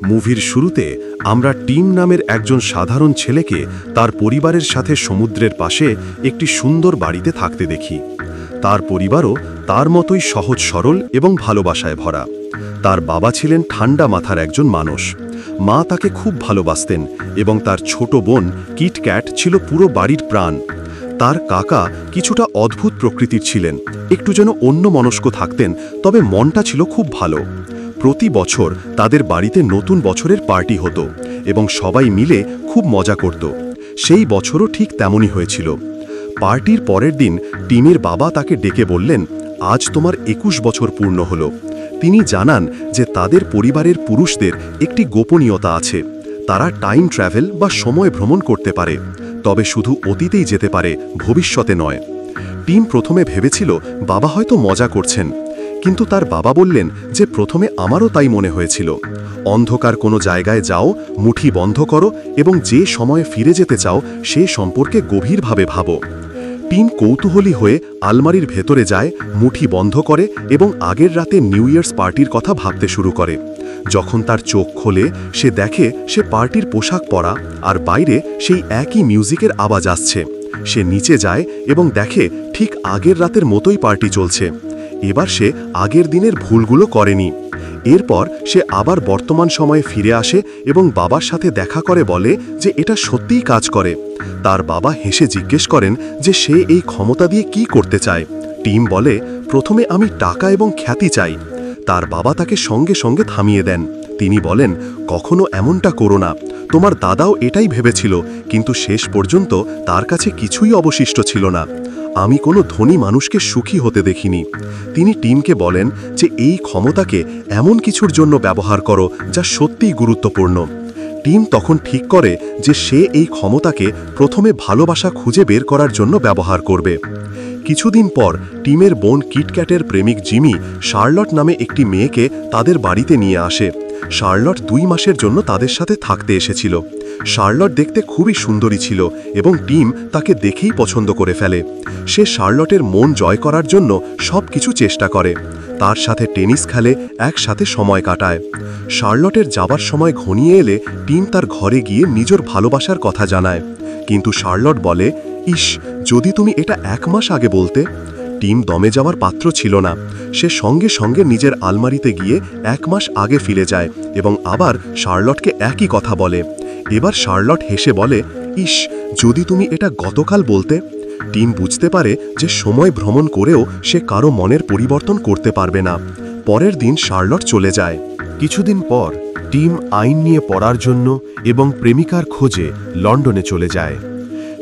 মুভির শুরুতে আমরা টিম নামের একজন সাধারণ ছেলেকে তার পরিবারের সাথে সমুদ্রের পাশে একটি সুন্দর বাড়িতে থাকতে দেখি। তার পরিবারও তার মতোই সহজ সরল এবং ভালোবাসায় ভরা। তার বাবা ছিলেন ঠান্ডা মাথার একজন মানুষ, মা তাকে খুব ভালোবাসতেন এবং তার ছোট বোন কিটক্যাট ছিল পুরো বাড়ির প্রাণ। তার কাকা কিছুটা অদ্ভুত প্রকৃতির ছিলেন, একটু যেন অন্যমনস্ক থাকতেন, তবে মনটা ছিল খুব ভালো। প্রতি বছর তাদের বাড়িতে নতুন বছরের পার্টি হতো এবং সবাই মিলে খুব মজা করত। সেই বছরও ঠিক তেমনই হয়েছিল। পার্টির পরের দিন টিমের বাবা তাকে ডেকে বললেন, আজ তোমার 21 বছর পূর্ণ হলো। তিনি জানান যে তাদের পরিবারের পুরুষদের একটি গোপনীয়তা আছে, তারা টাইম ট্রাভেল বা সময় ভ্রমণ করতে পারে, তবে শুধু অতীতেই যেতে পারে, ভবিষ্যতে নয়। টিম প্রথমে ভেবেছিল বাবা হয়তো মজা করছেন, কিন্তু তার বাবা বললেন যে প্রথমে আমারও তাই মনে হয়েছিল। অন্ধকার কোনো জায়গায় যাও, মুঠি বন্ধ করো এবং যে সময়ে ফিরে যেতে চাও সে সম্পর্কে গভীরভাবে ভাবো। টিম কৌতূহলী হয়ে আলমারির ভেতরে যায়, মুঠি বন্ধ করে এবং আগের রাতে নিউ ইয়ার্স পার্টির কথা ভাবতে শুরু করে। যখন তার চোখ খোলে সে দেখে সে পার্টির পোশাক পরা আর বাইরে সেই একই মিউজিকের আওয়াজ আসছে। সে নিচে যায় এবং দেখে ঠিক আগের রাতের মতোই পার্টি চলছে। এবার সে আগের দিনের ভুলগুলো করেনি। এরপর সে আবার বর্তমান সময়ে ফিরে আসে এবং বাবার সাথে দেখা করে বলে যে এটা সত্যিই কাজ করে। তার বাবা হেসে জিজ্ঞেস করেন যে সে এই ক্ষমতা দিয়ে কি করতে চায়। টিম বলে, প্রথমে আমি টাকা এবং খ্যাতি চাই। তার বাবা তাকে সঙ্গে সঙ্গে থামিয়ে দেন। তিনি বলেন, কখনো এমনটা করো না, তোমার দাদাও এটাই ভেবেছিল, কিন্তু শেষ পর্যন্ত তার কাছে কিছুই অবশিষ্ট ছিল না। আমি কোনো ধনী মানুষকে সুখী হতে দেখিনি। তিনি টিমকে বলেন যে এই ক্ষমতাকে এমন কিছুর জন্য ব্যবহার করো যা সত্যিই গুরুত্বপূর্ণ। টিম তখন ঠিক করে যে সে এই ক্ষমতাকে প্রথমে ভালোবাসা খুঁজে বের করার জন্য ব্যবহার করবে। কিছুদিন পর টিমের বোন কিটক্যাটের প্রেমিক জিমি শার্লট নামে একটি মেয়েকে তাদের বাড়িতে নিয়ে আসে। শার্লট 2 মাসের জন্য তাদের সাথে থাকতে এসেছিল। শার্লট দেখতে খুবই সুন্দরী ছিল এবং টিম তাকে দেখেই পছন্দ করে ফেলে। সে শার্লটের মন জয় করার জন্য সব কিছু চেষ্টা করে। তার সাথে টেনিস খেলে, একসাথে সময় কাটায়। শার্লটের যাবার সময় ঘনিয়ে এলে টিম তার ঘরে গিয়ে নিজের ভালোবাসার কথা জানায়, কিন্তু শার্লট বলে, ইস, যদি তুমি এটা 1 মাস আগে বলতে। টিম দমে যাওয়ার পাত্র ছিল না। সে সঙ্গে সঙ্গে নিজের আলমারিতে গিয়ে 1 মাস আগে ফিরে যায় এবং আবার শার্লটকে একই কথা বলে। এবার শার্লট হেসে বলে, ইস, যদি তুমি এটা গতকাল বলতে। টিম বুঝতে পারে যে সময় ভ্রমণ করেও সে কারো মনের পরিবর্তন করতে পারবে না। পরের দিন শার্লট চলে যায়। কিছুদিন পর টিম আইন নিয়ে পড়ার জন্য এবং প্রেমিকার খোঁজে লন্ডনে চলে যায়।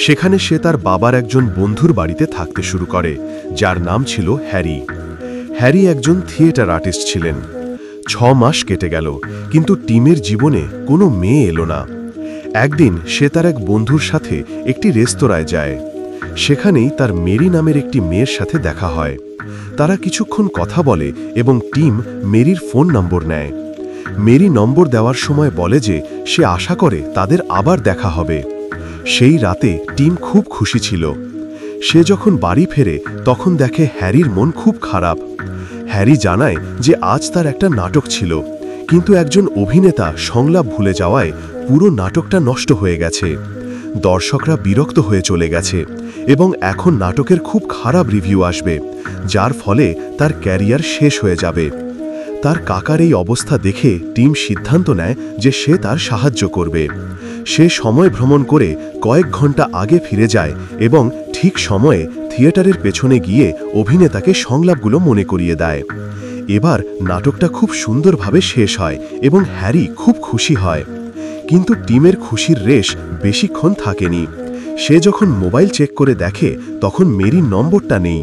সেখানে সে তার বাবার একজন বন্ধুর বাড়িতে থাকতে শুরু করে, যার নাম ছিল হ্যারি। হ্যারি একজন থিয়েটার আর্টিস্ট ছিলেন। 6 মাস কেটে গেল, কিন্তু টিমের জীবনে কোনো মেয়ে এলো না। একদিন সে তার এক বন্ধুর সাথে একটি রেস্তোরাঁয় যায়। সেখানেই তার মেরি নামের একটি মেয়ের সাথে দেখা হয়। তারা কিছুক্ষণ কথা বলে এবং টিম মেরির ফোন নম্বর নেয়। মেরি নম্বর দেওয়ার সময় বলে যে সে আশা করে তাদের আবার দেখা হবে। সেই রাতে টিম খুব খুশি ছিল। সে যখন বাড়ি ফেরে তখন দেখে হ্যারির মন খুব খারাপ। হ্যারি জানায় যে আজ তার একটা নাটক ছিল, কিন্তু একজন অভিনেতা সংলাপ ভুলে যাওয়ায় পুরো নাটকটা নষ্ট হয়ে গেছে। দর্শকরা বিরক্ত হয়ে চলে গেছে এবং এখন নাটকের খুব খারাপ রিভিউ আসবে, যার ফলে তার ক্যারিয়ার শেষ হয়ে যাবে। তার কাকার এই অবস্থা দেখে টিম সিদ্ধান্ত নেয় যে সে তার সাহায্য করবে। সে সময় ভ্রমণ করে কয়েক ঘন্টা আগে ফিরে যায় এবং ঠিক সময়ে থিয়েটারের পেছনে গিয়ে অভিনেতাকে সংলাপগুলো মনে করিয়ে দেয়। এবার নাটকটা খুব সুন্দরভাবে শেষ হয় এবং হ্যারি খুব খুশি হয়। কিন্তু টিমের খুশির রেশ বেশিক্ষণ থাকেনি। সে যখন মোবাইল চেক করে দেখে তখন মেরির নম্বরটা নেই।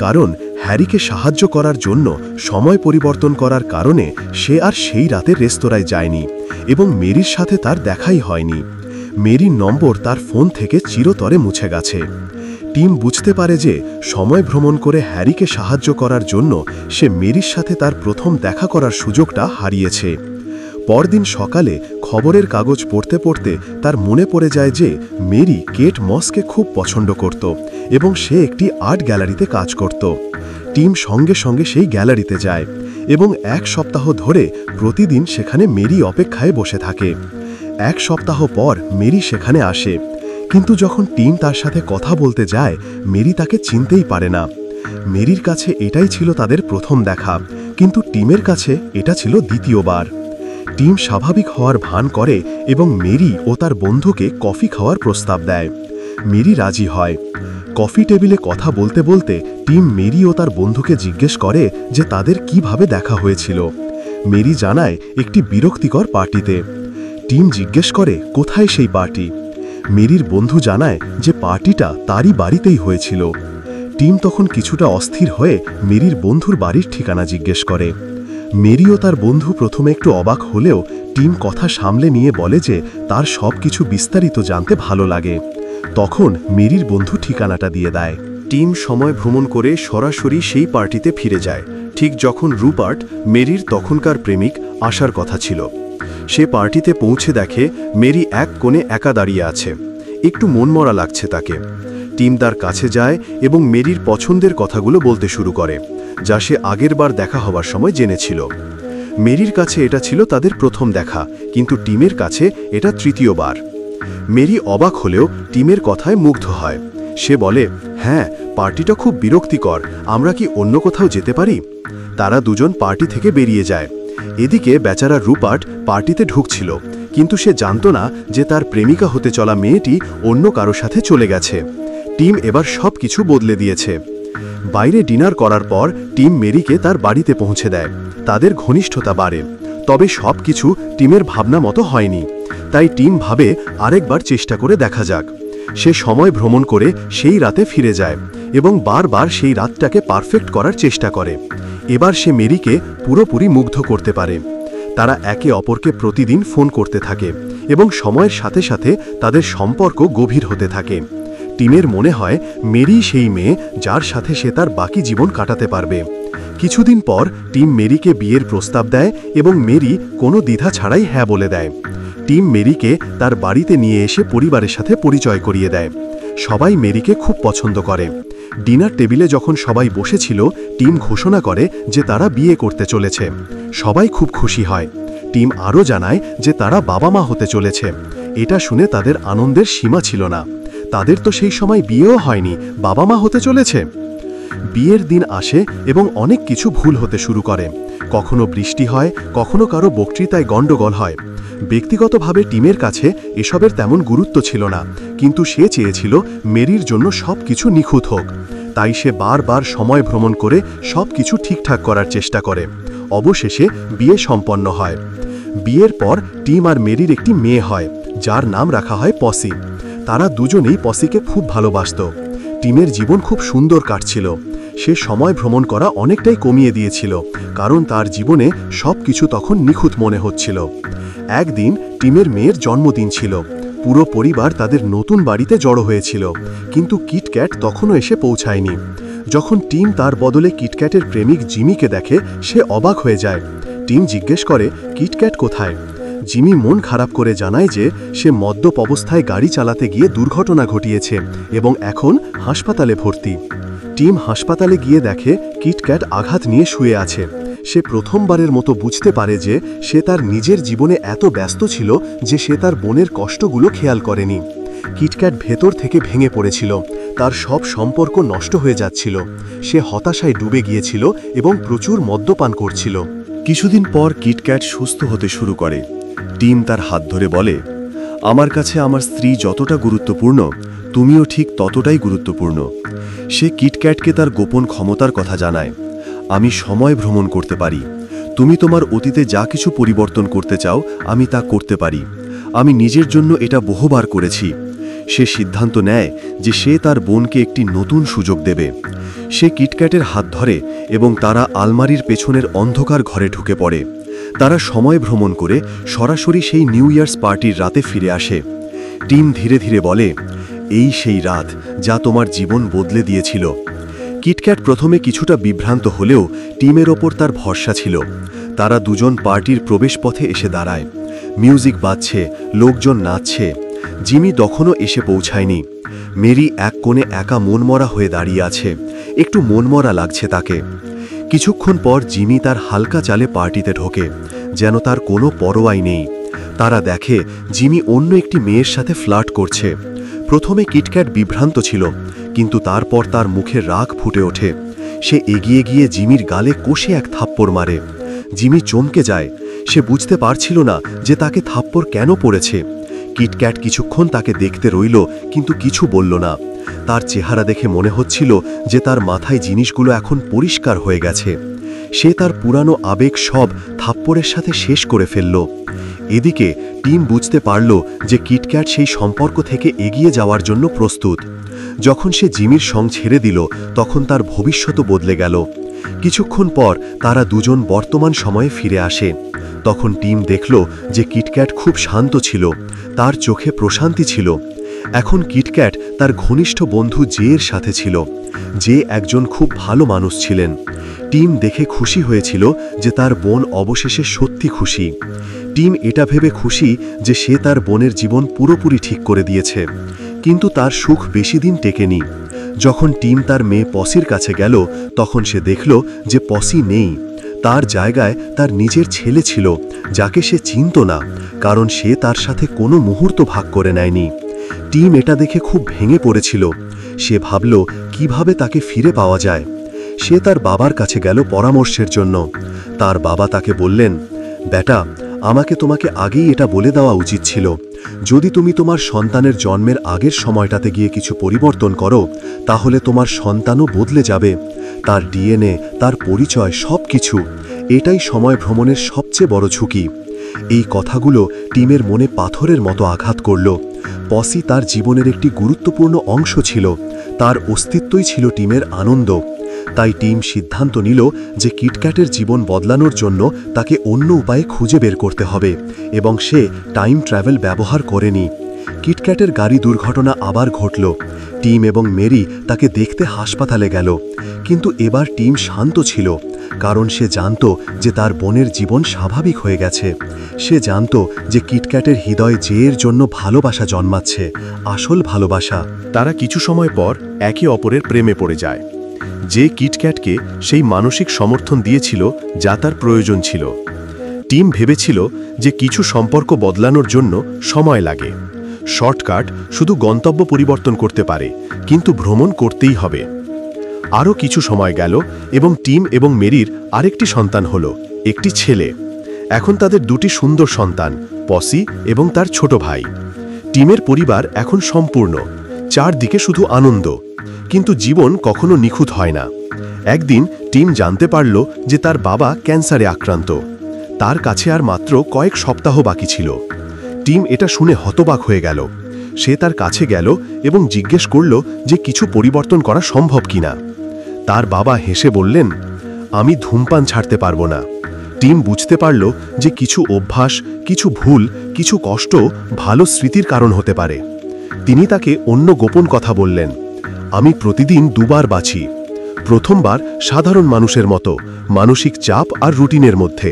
কারণ হ্যারিকে সাহায্য করার জন্য সময় পরিবর্তন করার কারণে সে আর সেই রাতে রেস্তোরাঁয় যায়নি এবং মেরির সাথে তার দেখাই হয়নি। মেরির নম্বর তার ফোন থেকে চিরতরে মুছে গেছে। টিম বুঝতে পারে যে সময় ভ্রমণ করে হ্যারিকে সাহায্য করার জন্য সে মেরির সাথে তার প্রথম দেখা করার সুযোগটা হারিয়েছে। পরদিন সকালে খবরের কাগজ পড়তে পড়তে তার মনে পড়ে যায় যে মেরি কেট মসকে খুব পছন্দ করত এবং সে একটি আর্ট গ্যালারিতে কাজ করত। টিম সঙ্গে সঙ্গে সেই গ্যালারিতে যায় এবং 1 সপ্তাহ ধরে প্রতিদিন সেখানে মেরি অপেক্ষায় বসে থাকে। 1 সপ্তাহ পর মেরি সেখানে আসে, কিন্তু যখন টিম তার সাথে কথা বলতে যায় মেরি তাকে চিনতেই পারে না। মেরির কাছে এটাই ছিল তাদের প্রথম দেখা, কিন্তু টিমের কাছে এটা ছিল দ্বিতীয়বার। টিম স্বাভাবিক হওয়ার ভান করে এবং মেরি ও তার বন্ধুকে কফি খাওয়ার প্রস্তাব দেয়। মেরি রাজি হয়। কফি টেবিলে কথা বলতে বলতে টিম মেরি ও তার বন্ধুকে জিজ্ঞেস করে যে তাদের কিভাবে দেখা হয়েছিল। মেরি জানায় একটি বিরক্তিকর পার্টিতে। টিম জিজ্ঞেস করে কোথায় সেই পার্টি। মেরির বন্ধু জানায় যে পার্টিটা তারই বাড়িতেই হয়েছিল। টিম তখন কিছুটা অস্থির হয়ে মেরির বন্ধুর বাড়ির ঠিকানা জিজ্ঞেস করে। মেরি ও তার বন্ধু প্রথমে একটু অবাক হলেও টিম কথা সামলে নিয়ে বলে যে তার সব কিছু বিস্তারিত জানতে ভালো লাগে। তখন মেরির বন্ধু ঠিকানাটা দিয়ে দেয়। টিম সময় ভ্রমণ করে সরাসরি সেই পার্টিতে ফিরে যায়, ঠিক যখন রুপার্ট, মেরির তখনকার প্রেমিক, আসার কথা ছিল। সে পার্টিতে পৌঁছে দেখে মেরি এক কোণে একা দাঁড়িয়ে আছে। একটু মনমরা লাগছে তাকে। টিম তার কাছে যায় এবং মেরির পছন্দের কথাগুলো বলতে শুরু করে, যা সে আগেরবার দেখা হওয়ার সময় জেনেছিল। মেরির কাছে এটা ছিল তাদের প্রথম দেখা, কিন্তু টিমের কাছে এটা তৃতীয়বার। মেরি অবাক হলেও টিমের কথায় মুগ্ধ হয়। সে বলে, হ্যাঁ, পার্টিটা খুব বিরক্তিকর, আমরা কি অন্য কোথাও যেতে পারি? তারা দুজন পার্টি থেকে বেরিয়ে যায়। এদিকে বেচারা রুপার্ট পার্টিতে ঢুকছিল, কিন্তু সে জানত না যে তার প্রেমিকা হতে চলা মেয়েটি অন্য কারো সাথে চলে গেছে। টিম এবার সব কিছু বদলে দিয়েছে। বাইরে ডিনার করার পর টিম মেরিকে তার বাড়িতে পৌঁছে দেয়। তাদের ঘনিষ্ঠতা বাড়ে, তবে সব কিছু টিমের ভাবনা মতো হয়নি। তাই টিম ভাবে আরেকবার চেষ্টা করে দেখা যাক। সে সময় ভ্রমণ করে সেই রাতে ফিরে যায় এবং বারবার সেই রাতটাকে পারফেক্ট করার চেষ্টা করে। এবার সে মেরিকে পুরোপুরি মুগ্ধ করতে পারে। তারা একে অপরকে প্রতিদিন ফোন করতে থাকে এবং সময়ের সাথে সাথে তাদের সম্পর্ক গভীর হতে থাকে। টিমের মনে হয় মেরি সেই মেয়ে যার সাথে সে তার বাকি জীবন কাটাতে পারবে। কিছুদিন পর টিম মেরিকে বিয়ের প্রস্তাব দেয় এবং মেরি কোনো দ্বিধা ছাড়াই হ্যাঁ বলে দেয়। টিম মেরিকে তার বাড়িতে নিয়ে এসে পরিবারের সাথে পরিচয় করিয়ে দেয়। সবাই মেরিকে খুব পছন্দ করে। ডিনার টেবিলে যখন সবাই বসেছিল, টিম ঘোষণা করে যে তারা বিয়ে করতে চলেছে। সবাই খুব খুশি হয়। টিম আরও জানায় যে তারা বাবা মা হতে চলেছে। এটা শুনে তাদের আনন্দের সীমা ছিল না। তাদের তো সেই সময় বিয়েও হয়নি, বাবা মা হতে চলেছে। বিয়ের দিন আসে এবং অনেক কিছু ভুল হতে শুরু করে। কখনো বৃষ্টি হয়, কখনো কারো বক্তৃতায় গণ্ডগোল হয়। ব্যক্তিগতভাবে টিমের কাছে এসবের তেমন গুরুত্ব ছিল না, কিন্তু সে চেয়েছিল মেরির জন্য সব কিছু নিখুঁত হোক। তাই সে বারবার সময় ভ্রমণ করে সব কিছু ঠিকঠাক করার চেষ্টা করে। অবশেষে বিয়ে সম্পন্ন হয়। বিয়ের পর টিম আর মেরির একটি মেয়ে হয়, যার নাম রাখা হয় পসি। তারা দুজনেই পসিকে খুব ভালোবাসত। টিমের জীবন খুব সুন্দর কাটছিল। সে সময় ভ্রমণ করা অনেকটাই কমিয়ে দিয়েছিল, কারণ তার জীবনে সব কিছু তখন নিখুঁত মনে হচ্ছিল। একদিন টিমের মেয়ের জন্মদিন ছিল। পুরো পরিবার তাদের নতুন বাড়িতে জড়ো হয়েছিল, কিন্তু কিটক্যাট তখনও এসে পৌঁছায়নি। যখন টিম তার বদলে কিটক্যাটের প্রেমিক জিমিকে দেখে, সে অবাক হয়ে যায়। টিম জিজ্ঞেস করে, কিটক্যাট কোথায়? জিমি মন খারাপ করে জানায় যে সে মদ্যপ অবস্থায় গাড়ি চালাতে গিয়ে দুর্ঘটনা ঘটিয়েছে এবং এখন হাসপাতালে ভর্তি। টিম হাসপাতালে গিয়ে দেখে কিটক্যাট আঘাত নিয়ে শুয়ে আছে। সে প্রথমবারের মতো বুঝতে পারে যে সে তার নিজের জীবনে এত ব্যস্ত ছিল যে সে তার বোনের কষ্টগুলো খেয়াল করেনি। কিটক্যাট ভেতর থেকে ভেঙে পড়েছিল। তার সব সম্পর্ক নষ্ট হয়ে যাচ্ছিল। সে হতাশায় ডুবে গিয়েছিল এবং প্রচুর মদ্যপান করছিল। কিছুদিন পর কিটক্যাট সুস্থ হতে শুরু করে। টিম তার হাত ধরে বলে, আমার কাছে আমার স্ত্রী যতটা গুরুত্বপূর্ণ, তুমিও ঠিক ততটাই গুরুত্বপূর্ণ। সে কিটক্যাটকে তার গোপন ক্ষমতার কথা জানায়। আমি সময় ভ্রমণ করতে পারি। তুমি তোমার অতীতে যা কিছু পরিবর্তন করতে চাও, আমি তা করতে পারি। আমি নিজের জন্য এটা বহুবার করেছি। সে সিদ্ধান্ত নেয় যে সে তার বোনকে একটি নতুন সুযোগ দেবে। সে কিটক্যাটের হাত ধরে এবং তারা আলমারির পেছনের অন্ধকার ঘরে ঢুকে পড়ে। তারা সময় ভ্রমণ করে সরাসরি সেই নিউ ইয়ার্স পার্টির রাতে ফিরে আসে। টিম ধীরে ধীরে বলে, এই সেই রাত যা তোমার জীবন বদলে দিয়েছিল। কিটক্যাট প্রথমে কিছুটা বিভ্রান্ত হলেও টিমের ওপর তার ভরসা ছিল। তারা দুজন পার্টির প্রবেশপথে এসে দাঁড়ায়। মিউজিক বাজছে, লোকজন নাচছে। জিমি তখনও এসে পৌঁছায়নি। মেরি এক কোণে একা মনমরা হয়ে দাঁড়িয়ে আছে। একটু মনমরা লাগছে তাকে। কিছুক্ষণ পর জিমি তার হালকা চালে পার্টিতে ঢোকে, যেন তার কোনো পরোয়াই নেই। তারা দেখে জিমি অন্য একটি মেয়ের সাথে ফ্লার্ট করছে। প্রথমে কিটক্যাট বিভ্রান্ত ছিল, কিন্তু তারপর তার মুখে রাগ ফুটে ওঠে। সে এগিয়ে গিয়ে জিমির গালে কষে এক থাপ্পড় মারে। জিমি চমকে যায়। সে বুঝতে পারছিল না যে তাকে থাপ্পড় কেন পড়েছে। কিটক্যাট কিছুক্ষণ তাকে দেখতে রইল, কিন্তু কিছু বলল না। তার চেহারা দেখে মনে হচ্ছিল যে তার মাথায় জিনিসগুলো এখন পরিষ্কার হয়ে গেছে। সে তার পুরানো আবেগ সব থাপ্পড়ের সাথে শেষ করে ফেলল। এদিকে টিম বুঝতে পারল যে কিটক্যাট সেই সম্পর্ক থেকে এগিয়ে যাওয়ার জন্য প্রস্তুত। যখন সে জিমির সঙ্গ ছেড়ে দিল, তখন তার ভবিষ্যৎও বদলে গেল। কিছুক্ষণ পর তারা দুজন বর্তমান সময়ে ফিরে আসে। তখন টিম দেখল যে কিটক্যাট খুব শান্ত ছিল, তার চোখে প্রশান্তি ছিল। এখন কিটক্যাট তার ঘনিষ্ঠ বন্ধু জের সাথে ছিল। যে একজন খুব ভালো মানুষ ছিলেন। টিম দেখে খুশি হয়েছিল যে তার বোন অবশেষে সত্যি খুশি। টিম এটা ভেবে খুশি যে সে তার বোনের জীবন পুরোপুরি ঠিক করে দিয়েছে। কিন্তু তার সুখ বেশি দিন টেকেনি। যখন টিম তার মেয়ে পসির কাছে গেল, তখন সে দেখল যে পসি নেই। তার জায়গায় তার নিজের ছেলে ছিল, যাকে সে চিনত না, কারণ সে তার সাথে কোনো মুহূর্ত ভাগ করে নেয়নি। টিম এটা দেখে খুব ভেঙে পড়েছিল। সে ভাবল কিভাবে তাকে ফিরে পাওয়া যায়। সে তার বাবার কাছে গেল পরামর্শের জন্য। তার বাবা তাকে বললেন, বেটা, আমাকে তোমাকে আগেই এটা বলে দেওয়া উচিত ছিল। যদি তুমি তোমার সন্তানের জন্মের আগের সময়টাতে গিয়ে কিছু পরিবর্তন করো, তাহলে তোমার সন্তানও বদলে যাবে। তার ডিএনএ, তার পরিচয়, সব কিছু। এটাই সময় ভ্রমণের সবচেয়ে বড় ঝুঁকি। এই কথাগুলো টিমের মনে পাথরের মতো আঘাত করল। পসি তার জীবনের একটি গুরুত্বপূর্ণ অংশ ছিল। তার অস্তিত্বই ছিল টিমের আনন্দ। তাই টিম সিদ্ধান্ত নিল যে কিটক্যাটের জীবন বদলানোর জন্য তাকে অন্য উপায়ে খুঁজে বের করতে হবে, এবং সে টাইম ট্রাভেল ব্যবহার করেনি। কিটক্যাটের গাড়ি দুর্ঘটনা আবার ঘটল। টিম এবং মেরি তাকে দেখতে হাসপাতালে গেল। কিন্তু এবার টিম শান্ত ছিল, কারণ সে জানত যে তার বোনের জীবন স্বাভাবিক হয়ে গেছে। সে জানত যে কিটক্যাটের হৃদয়ে জের জন্য ভালোবাসা জন্মাচ্ছে, আসল ভালোবাসা। তারা কিছু সময় পর একে অপরের প্রেমে পড়ে যায়। যে কিটক্যাটকে সেই মানসিক সমর্থন দিয়েছিল যা তার প্রয়োজন ছিল। টিম ভেবেছিল যে কিছু সম্পর্ক বদলানোর জন্য সময় লাগে। শর্টকাট শুধু গন্তব্য পরিবর্তন করতে পারে, কিন্তু ভ্রমণ করতেই হবে। আরও কিছু সময় গেল এবং টিম এবং মেরির আরেকটি সন্তান হলো, একটি ছেলে। এখন তাদের দুটি সুন্দর সন্তান, পসি এবং তার ছোট ভাই। টিমের পরিবার এখন সম্পূর্ণ, চারদিকে শুধু আনন্দ। কিন্তু জীবন কখনো নিখুঁত হয় না। একদিন টিম জানতে পারল যে তার বাবা ক্যান্সারে আক্রান্ত। তার কাছে আর মাত্র কয়েক সপ্তাহ বাকি ছিল। টিম এটা শুনে হতবাক হয়ে গেল। সে তার কাছে গেল এবং জিজ্ঞেস করল যে কিছু পরিবর্তন করা সম্ভব কিনা। তার বাবা হেসে বললেন, আমি ধূমপান ছাড়তে পারবো না। টিম বুঝতে পারল যে কিছু অভ্যাস, কিছু ভুল, কিছু কষ্ট ভালো স্মৃতির কারণ হতে পারে। তিনি তাকে অন্য গোপন কথা বললেন, আমি প্রতিদিন দুবার বাঁচি। প্রথমবার সাধারণ মানুষের মতো, মানসিক চাপ আর রুটিনের মধ্যে।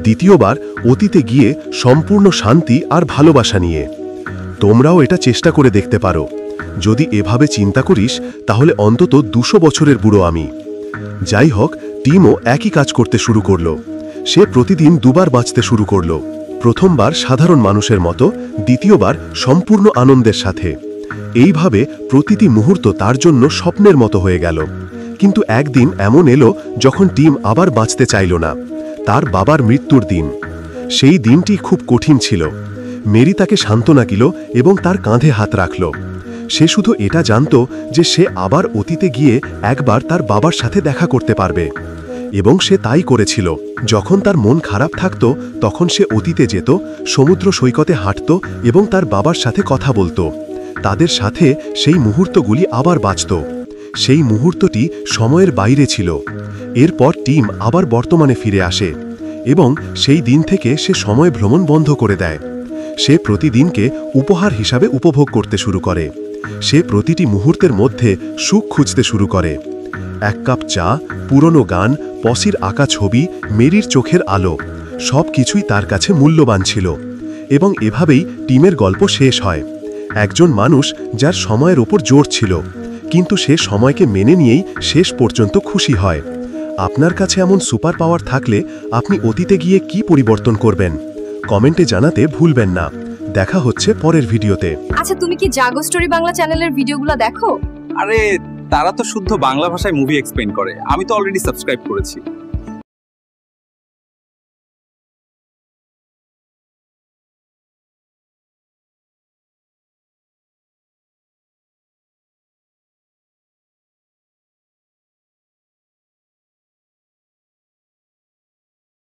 দ্বিতীয়বার অতীতে গিয়ে সম্পূর্ণ শান্তি আর ভালোবাসা নিয়ে। তোমরাও এটা চেষ্টা করে দেখতে পারো। যদি এভাবে চিন্তা করিস, তাহলে অন্তত 200 বছরের বুড়ো আমি। যাই হোক, টিমও একই কাজ করতে শুরু করল। সে প্রতিদিন দুবার বাঁচতে শুরু করল। প্রথমবার সাধারণ মানুষের মতো, দ্বিতীয়বার সম্পূর্ণ আনন্দের সাথে। এইভাবে প্রতিটি মুহূর্ত তার জন্য স্বপ্নের মতো হয়ে গেল। কিন্তু একদিন এমন এলো যখন টিম আবার বাঁচতে চাইল না। তার বাবার মৃত্যুর দিন। সেই দিনটি খুব কঠিন ছিল। মেরি তাকে সান্ত্বনা দিল এবং তার কাঁধে হাত রাখল। সে শুধু এটা জানত যে সে আবার অতীতে গিয়ে একবার তার বাবার সাথে দেখা করতে পারবে। এবং সে তাই করেছিল। যখন তার মন খারাপ থাকত, তখন সে অতীতে যেত, সমুদ্র সৈকতে হাঁটত এবং তার বাবার সাথে কথা বলতো। তাদের সাথে সেই মুহূর্তগুলি আবার বাঁচত। সেই মুহূর্তটি সময়ের বাইরে ছিল। এরপর টিম আবার বর্তমানে ফিরে আসে এবং সেই দিন থেকে সে সময় ভ্রমণ বন্ধ করে দেয়। সে প্রতিদিনকে উপহার হিসাবে উপভোগ করতে শুরু করে। সে প্রতিটি মুহূর্তের মধ্যে সুখ খুঁজতে শুরু করে। এক কাপ চা, পুরনো গান, পসির আঁকা ছবি, মেরির চোখের আলো, সব কিছুই তার কাছে মূল্যবান ছিল। এবং এভাবেই টিমের গল্প শেষ হয়। একজন মানুষ যার সময়ের ওপর জোর ছিল, কিন্তু সে সময়কে মেনে নিয়েই শেষ পর্যন্ত খুশি হয়। আপনার কাছে এমন সুপার পাওয়ার থাকলে আপনি অতীতে গিয়ে কি পরিবর্তন করবেন কমেন্টে জানাতে ভুলবেন না। দেখা হচ্ছে পরের ভিডিওতে। আচ্ছা, তুমি কি জাগো স্টোরি বাংলা চ্যানেলের ভিডিওগুলো দেখো? আরে তারা তো শুদ্ধ বাংলা ভাষায় মুভি এক্সপ্লেইন করে, আমি তো অলরেডি সাবস্ক্রাইব করেছি।